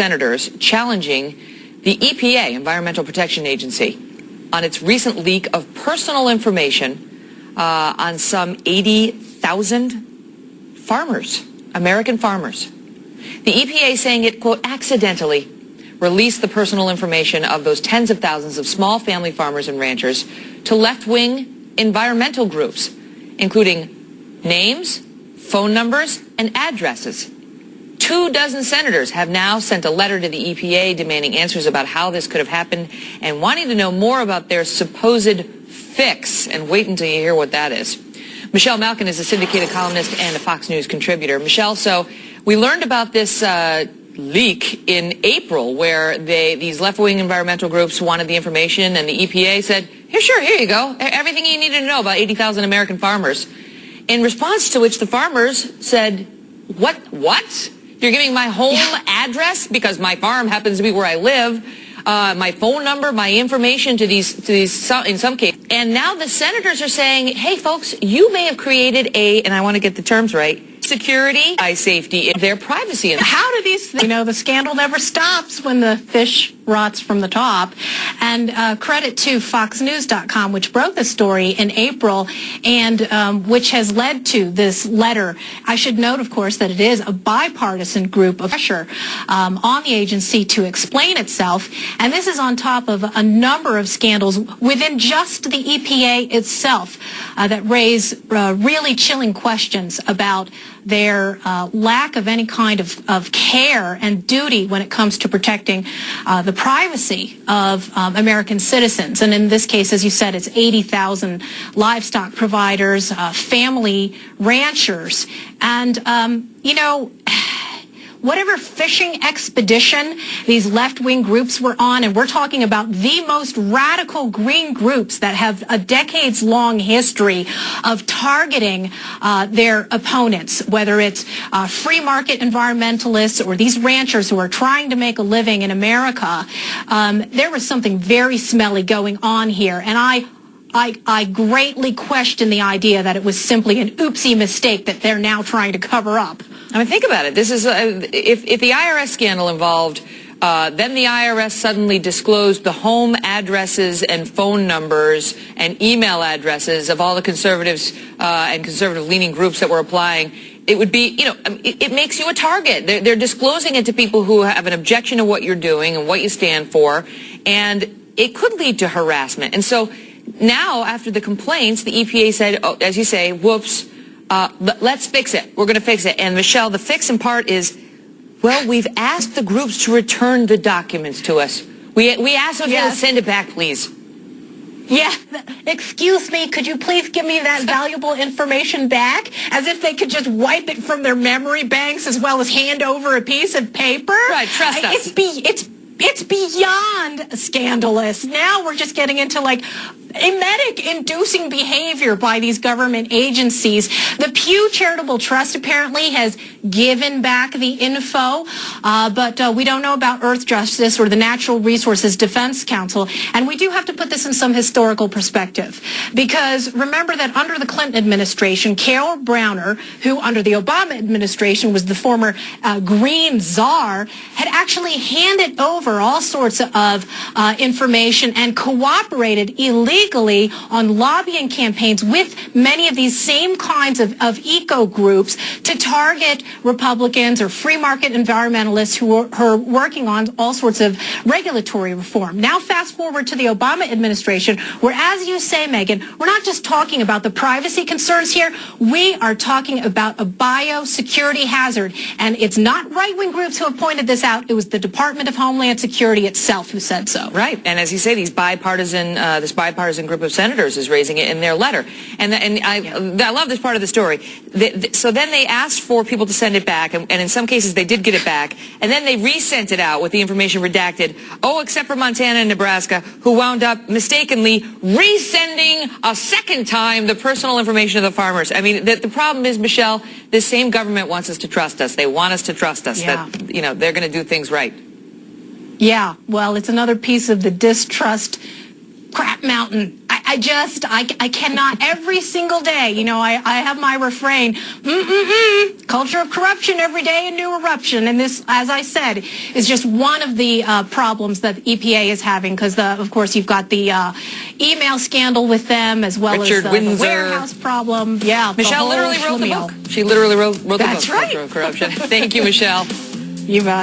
senators challenging the EPA, Environmental Protection Agency, on its recent leak of personal information on some 80,000 farmers, American farmers. The EPA saying it, quote, accidentally released the personal information of those tens of thousands of small family farmers and ranchers to left-wing environmental groups, including names, phone numbers, and addresses. 24 senators have now sent a letter to the EPA demanding answers about how this could have happened and wanting to know more about their supposed fix. And wait until you hear what that is. Michelle Malkin is a syndicated columnist and a Fox News contributor. Michelle, so we learned about this leak in April where these left-wing environmental groups wanted the information and the EPA said, here you go, everything you needed to know about 80,000 American farmers. In response to which the farmers said, what? You're giving my home address because my farm happens to be where I live, my phone number, my information to these in some cases. And now the senators are saying, hey, folks, you may have created and I want to get the terms right, security, safety, their privacy. And how do these, the scandal never stops when the fish rots from the top. And credit to FoxNews.com, which broke the story in April and which has led to this letter. I should note, of course, that it is a bipartisan group of pressure on the agency to explain itself. And this is on top of a number of scandals within just the EPA itself that raise really chilling questions about their lack of any kind of care and duty when it comes to protecting the privacy of American citizens. And in this case, as you said, it's 80,000 livestock providers, family ranchers. And, whatever fishing expedition these left-wing groups were on, and we're talking about the most radical green groups that have a decades-long history of targeting their opponents, whether it's free market environmentalists or these ranchers who are trying to make a living in America, there was something very smelly going on here. And I greatly question the idea that it was simply an oopsie mistake that they're now trying to cover up. I mean, think about it. This is if the IRS scandal involved, then the IRS suddenly disclosed the home addresses and phone numbers and email addresses of all the conservatives and conservative-leaning groups that were applying. It would be, it makes you a target. They're disclosing it to people who have an objection to what you're doing and what you stand for, and it could lead to harassment. And so now, after the complaints, the EPA said, oh, as you say, whoops, let's fix it. We're going to fix it. And, Michelle, the fix in part is, well, we've asked the groups to return the documents to us. We asked them to send it back, please. Yeah. Excuse me, could you please give me that valuable information back? As if they could just wipe it from their memory banks as well as hand over a piece of paper? Right, trust us. It's beyond scandalous. Now we're just getting into emetic-inducing behavior by these government agencies. The Pew Charitable Trust apparently has given back the info, but we don't know about Earth Justice or the Natural Resources Defense Council. And we do have to put this in some historical perspective. Because remember that under the Clinton administration, Carol Browner, who under the Obama administration was the former Green Czar, had actually handed over all sorts of information and cooperated illegally on lobbying campaigns with many of these same kinds of eco groups to target Republicans or free market environmentalists who are working on all sorts of regulatory reform. Now fast forward to the Obama administration, where, as you say, Megan, we're not just talking about the privacy concerns here. We are talking about a biosecurity hazard. And it's not right-wing groups who have pointed this out. It was the Department of Homeland Security itself who said so. Right. And as you say, this bipartisan group of senators is raising it in their letter. And I love this part of the story. So then they asked for people to send it back, and in some cases they did get it back, and then they resent it out with the information redacted. Oh, except for Montana and Nebraska, who wound up mistakenly resending a second time the personal information of the farmers. I mean, the problem is, Michelle, this same government wants us to trust us. They want us to trust us that, they're going to do things right. Yeah, well, it's another piece of the distrust crap mountain. I cannot every single day. You know, I have my refrain, culture of corruption every day, a new eruption. And this, as I said, is just one of the problems that the EPA is having, because, of course, you've got the email scandal with them, as well Richard as Windsor. the warehouse problem. Yeah, Michelle literally wrote the book. She literally wrote the book. That's right. Culture of Corruption. Thank you, Michelle. You bet.